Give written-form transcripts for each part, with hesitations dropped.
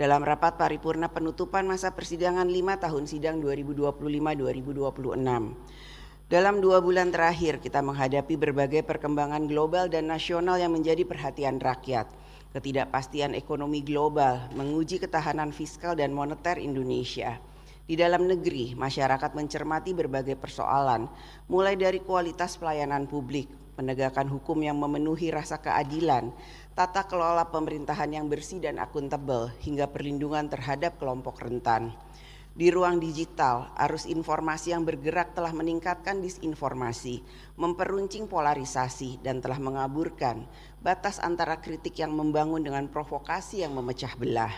dalam rapat paripurna penutupan masa persidangan 5 tahun sidang 2025-2026. Dalam 2 bulan terakhir kita menghadapi berbagai perkembangan global dan nasional yang menjadi perhatian rakyat. Ketidakpastian ekonomi global menguji ketahanan fiskal dan moneter Indonesia. Di dalam negeri, masyarakat mencermati berbagai persoalan, mulai dari kualitas pelayanan publik, penegakan hukum yang memenuhi rasa keadilan, tata kelola pemerintahan yang bersih dan akuntabel, hingga perlindungan terhadap kelompok rentan. Di ruang digital, arus informasi yang bergerak telah meningkatkan disinformasi, memperuncing polarisasi, dan telah mengaburkan batas antara kritik yang membangun dengan provokasi yang memecah belah.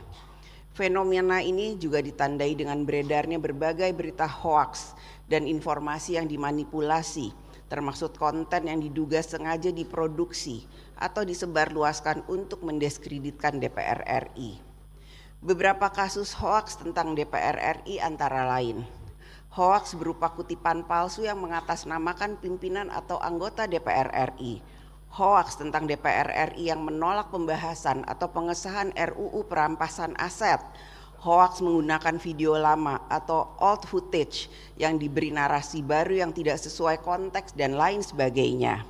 Fenomena ini juga ditandai dengan beredarnya berbagai berita hoaks dan informasi yang dimanipulasi, termasuk konten yang diduga sengaja diproduksi atau disebarluaskan untuk mendiskreditkan DPR RI. Beberapa kasus hoaks tentang DPR RI antara lain, hoaks berupa kutipan palsu yang mengatasnamakan pimpinan atau anggota DPR RI, hoaks tentang DPR RI yang menolak pembahasan atau pengesahan RUU perampasan aset, hoaks menggunakan video lama atau old footage yang diberi narasi baru yang tidak sesuai konteks dan lain sebagainya.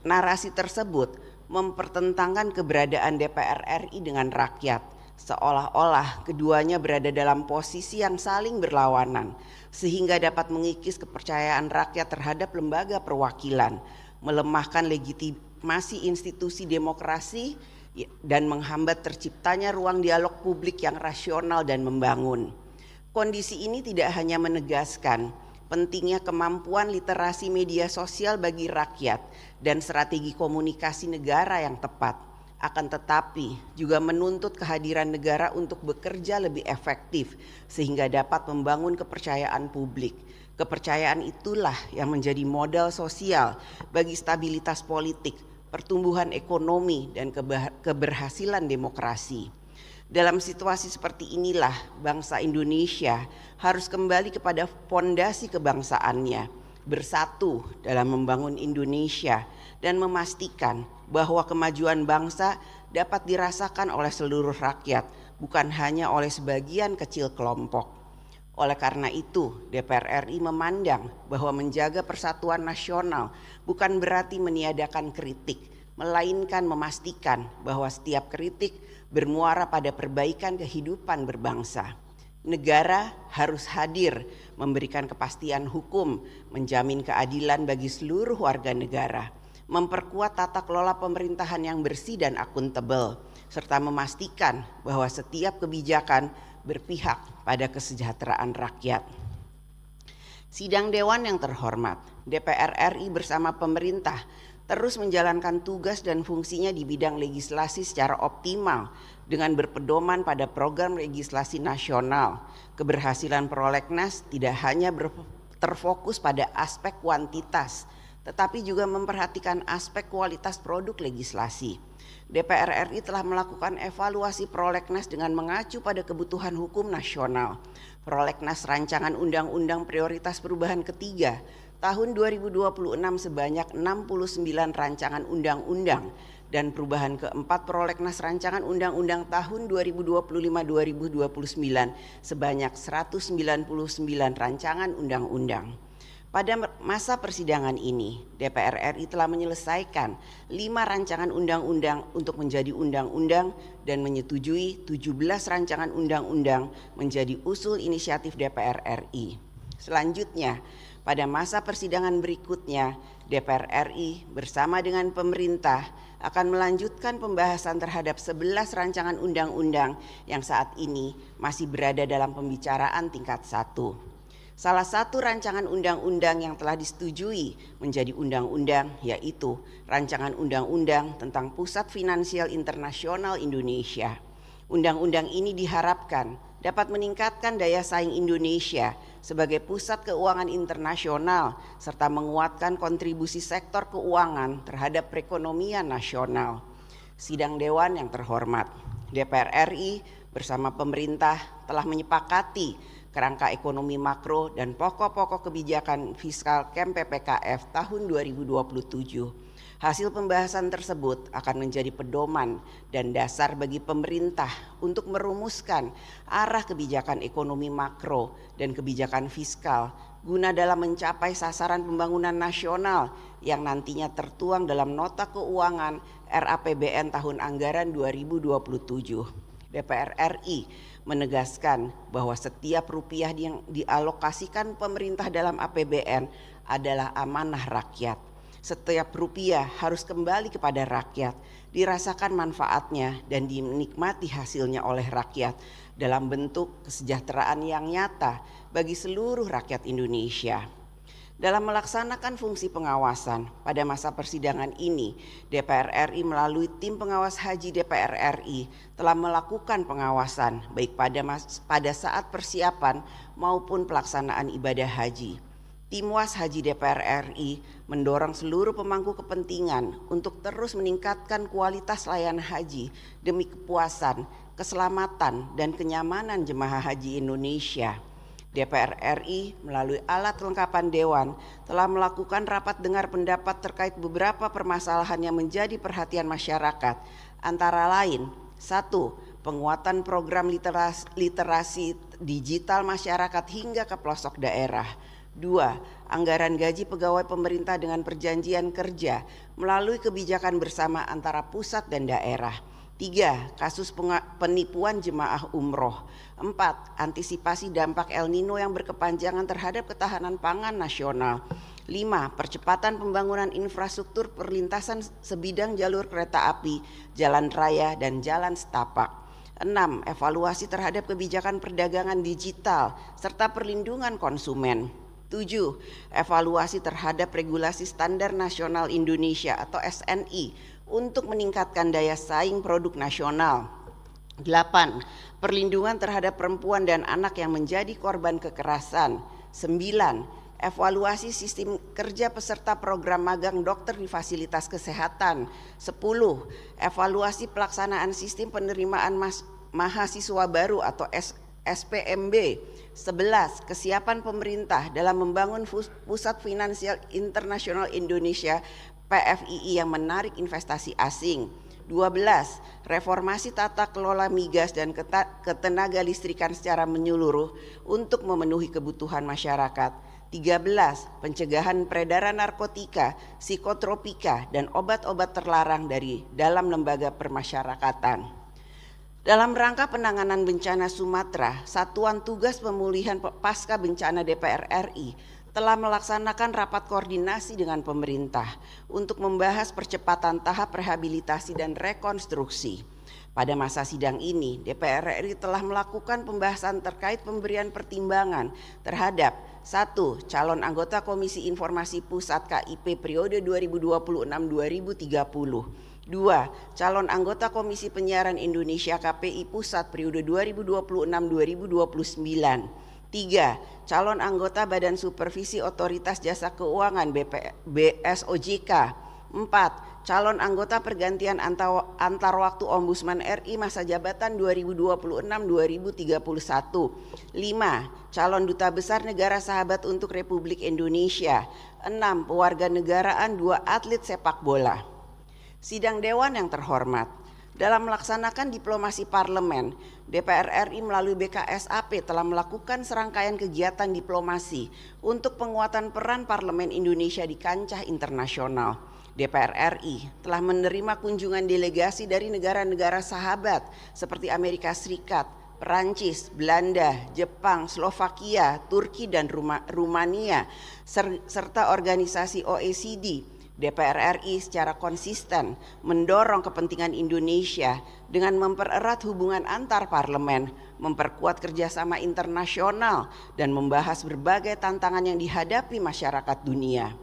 Narasi tersebut mempertentangkan keberadaan DPR RI dengan rakyat, seolah-olah keduanya berada dalam posisi yang saling berlawanan, sehingga dapat mengikis kepercayaan rakyat terhadap lembaga perwakilan, melemahkan legitimasi institusi demokrasi, dan menghambat terciptanya ruang dialog publik yang rasional dan membangun. Kondisi ini tidak hanya menegaskan pentingnya kemampuan literasi media sosial bagi rakyat dan strategi komunikasi negara yang tepat, akan tetapi juga menuntut kehadiran negara untuk bekerja lebih efektif sehingga dapat membangun kepercayaan publik. Kepercayaan itulah yang menjadi modal sosial bagi stabilitas politik, pertumbuhan ekonomi, dan keberhasilan demokrasi. Dalam situasi seperti inilah bangsa Indonesia harus kembali kepada fondasi kebangsaannya, bersatu dalam membangun Indonesia dan memastikan bahwa kemajuan bangsa dapat dirasakan oleh seluruh rakyat, bukan hanya oleh sebagian kecil kelompok. Oleh karena itu, DPR RI memandang bahwa menjaga persatuan nasional bukan berarti meniadakan kritik, melainkan memastikan bahwa setiap kritik bermuara pada perbaikan kehidupan berbangsa. Negara harus hadir memberikan kepastian hukum, menjamin keadilan bagi seluruh warga negara, memperkuat tata kelola pemerintahan yang bersih dan akuntabel, serta memastikan bahwa setiap kebijakan berpihak pada kesejahteraan rakyat. Sidang Dewan yang terhormat, DPR RI bersama pemerintah terus menjalankan tugas dan fungsinya di bidang legislasi secara optimal dengan berpedoman pada program legislasi nasional. Keberhasilan prolegnas tidak hanya terfokus pada aspek kuantitas, tetapi juga memperhatikan aspek kualitas produk legislasi. DPR RI telah melakukan evaluasi prolegnas dengan mengacu pada kebutuhan hukum nasional. Prolegnas Rancangan Undang-Undang Prioritas Perubahan Ketiga tahun 2026 sebanyak 69 rancangan undang-undang dan perubahan keempat prolegnas rancangan undang-undang tahun 2025-2029 sebanyak 199 rancangan undang-undang. Pada masa persidangan ini, DPR RI telah menyelesaikan 5 rancangan undang-undang untuk menjadi undang-undang dan menyetujui 17 rancangan undang-undang menjadi usul inisiatif DPR RI. Selanjutnya, pada masa persidangan berikutnya, DPR RI bersama dengan pemerintah akan melanjutkan pembahasan terhadap 11 rancangan undang-undang yang saat ini masih berada dalam pembicaraan tingkat 1. Salah satu rancangan undang-undang yang telah disetujui menjadi undang-undang yaitu Rancangan Undang-Undang tentang Pusat Finansial Internasional Indonesia. Undang-undang ini diharapkan dapat meningkatkan daya saing Indonesia sebagai pusat keuangan internasional serta menguatkan kontribusi sektor keuangan terhadap perekonomian nasional. Sidang Dewan yang terhormat, DPR RI bersama pemerintah telah menyepakati kerangka ekonomi makro dan pokok-pokok kebijakan fiskal KEM PPKF tahun 2027. Hasil pembahasan tersebut akan menjadi pedoman dan dasar bagi pemerintah untuk merumuskan arah kebijakan ekonomi makro dan kebijakan fiskal guna dalam mencapai sasaran pembangunan nasional yang nantinya tertuang dalam Nota Keuangan RAPBN tahun anggaran 2027. DPR RI menegaskan bahwa setiap rupiah yang dialokasikan pemerintah dalam APBN adalah amanah rakyat. Setiap rupiah harus kembali kepada rakyat, dirasakan manfaatnya dan dinikmati hasilnya oleh rakyat dalam bentuk kesejahteraan yang nyata bagi seluruh rakyat Indonesia. Dalam melaksanakan fungsi pengawasan pada masa persidangan ini, DPR RI melalui tim pengawas haji DPR RI telah melakukan pengawasan baik pada saat persiapan maupun pelaksanaan ibadah haji. Tim Was Haji DPR RI mendorong seluruh pemangku kepentingan untuk terus meningkatkan kualitas layanan haji demi kepuasan, keselamatan, dan kenyamanan jemaah haji Indonesia. DPR RI melalui alat kelengkapan Dewan telah melakukan rapat dengar pendapat terkait beberapa permasalahan yang menjadi perhatian masyarakat, antara lain 1. Penguatan program literasi digital masyarakat hingga ke pelosok daerah. 2. Anggaran gaji pegawai pemerintah dengan perjanjian kerja melalui kebijakan bersama antara pusat dan daerah. 3. Kasus penipuan jemaah umroh. 4. Antisipasi dampak El Nino yang berkepanjangan terhadap ketahanan pangan nasional. 5. Percepatan pembangunan infrastruktur perlintasan sebidang jalur kereta api, jalan raya, dan jalan setapak. 6. Evaluasi terhadap kebijakan perdagangan digital serta perlindungan konsumen. 7. Evaluasi terhadap regulasi standar nasional Indonesia atau SNI untuk meningkatkan daya saing produk nasional. 8. Perlindungan terhadap perempuan dan anak yang menjadi korban kekerasan. 9. Evaluasi sistem kerja peserta program magang dokter di fasilitas kesehatan. 10. Evaluasi pelaksanaan sistem penerimaan mahasiswa baru atau SPMB. 11. Kesiapan pemerintah dalam membangun Pusat Finansial Internasional Indonesia PFII yang menarik investasi asing. 12. Reformasi tata kelola migas dan ketenaga listrikan secara menyeluruh untuk memenuhi kebutuhan masyarakat. 13. Pencegahan peredaran narkotika, psikotropika, dan obat-obat terlarang dari dalam lembaga permasyarakatan. Dalam rangka penanganan bencana Sumatera, Satuan Tugas Pemulihan Pasca Bencana DPR RI telah melaksanakan rapat koordinasi dengan pemerintah untuk membahas percepatan tahap rehabilitasi dan rekonstruksi. Pada masa sidang ini, DPR RI telah melakukan pembahasan terkait pemberian pertimbangan terhadap 1. Calon anggota Komisi Informasi Pusat KIP periode 2026-2030. 2. Calon anggota Komisi Penyiaran Indonesia KPI Pusat periode 2026-2029. 3. Calon anggota Badan Supervisi Otoritas Jasa Keuangan BSOJK. 4. Calon anggota pergantian antar waktu Ombudsman RI masa jabatan 2026-2031. 5. Calon Duta Besar Negara Sahabat untuk Republik Indonesia. 6. Pewarganegaraan 2 atlet sepak bola. Sidang Dewan yang terhormat, dalam melaksanakan diplomasi parlemen, DPR RI melalui BKSAP telah melakukan serangkaian kegiatan diplomasi untuk penguatan peran parlemen Indonesia di kancah internasional. DPR RI telah menerima kunjungan delegasi dari negara-negara sahabat seperti Amerika Serikat, Perancis, Belanda, Jepang, Slovakia, Turki, dan Rumania, serta organisasi OECD. DPR RI secara konsisten mendorong kepentingan Indonesia dengan mempererat hubungan antar parlemen, memperkuat kerjasama internasional, dan membahas berbagai tantangan yang dihadapi masyarakat dunia.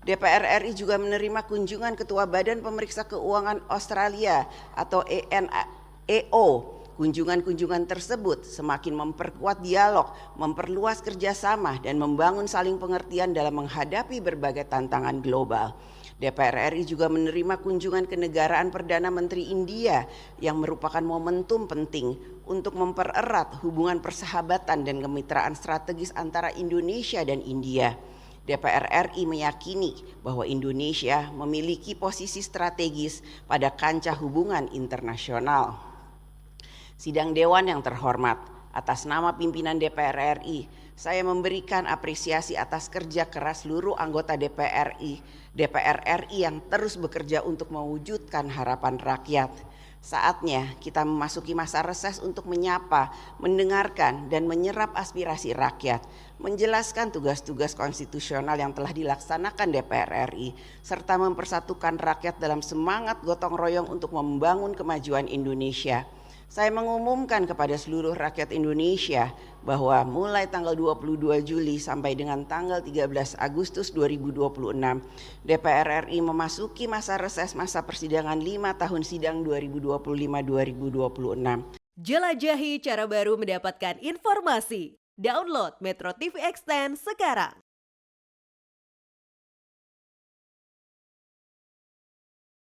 DPR RI juga menerima kunjungan Ketua Badan Pemeriksa Keuangan Australia atau EO. Kunjungan-kunjungan tersebut semakin memperkuat dialog, memperluas kerjasama, dan membangun saling pengertian dalam menghadapi berbagai tantangan global. DPR RI juga menerima kunjungan kenegaraan Perdana Menteri India yang merupakan momentum penting untuk mempererat hubungan persahabatan dan kemitraan strategis antara Indonesia dan India. DPR RI meyakini bahwa Indonesia memiliki posisi strategis pada kancah hubungan internasional. Sidang Dewan yang terhormat, atas nama pimpinan DPR RI, saya memberikan apresiasi atas kerja keras seluruh anggota DPR RI yang terus bekerja untuk mewujudkan harapan rakyat. Saatnya kita memasuki masa reses untuk menyapa, mendengarkan, dan menyerap aspirasi rakyat, menjelaskan tugas-tugas konstitusional yang telah dilaksanakan DPR RI, serta mempersatukan rakyat dalam semangat gotong royong untuk membangun kemajuan Indonesia. Saya mengumumkan kepada seluruh rakyat Indonesia bahwa mulai tanggal 22 Juli sampai dengan tanggal 13 Agustus 2026, DPR RI memasuki masa reses masa persidangan 5 tahun sidang 2025-2026. Jelajahi cara baru mendapatkan informasi. Download Metro TV Extend sekarang.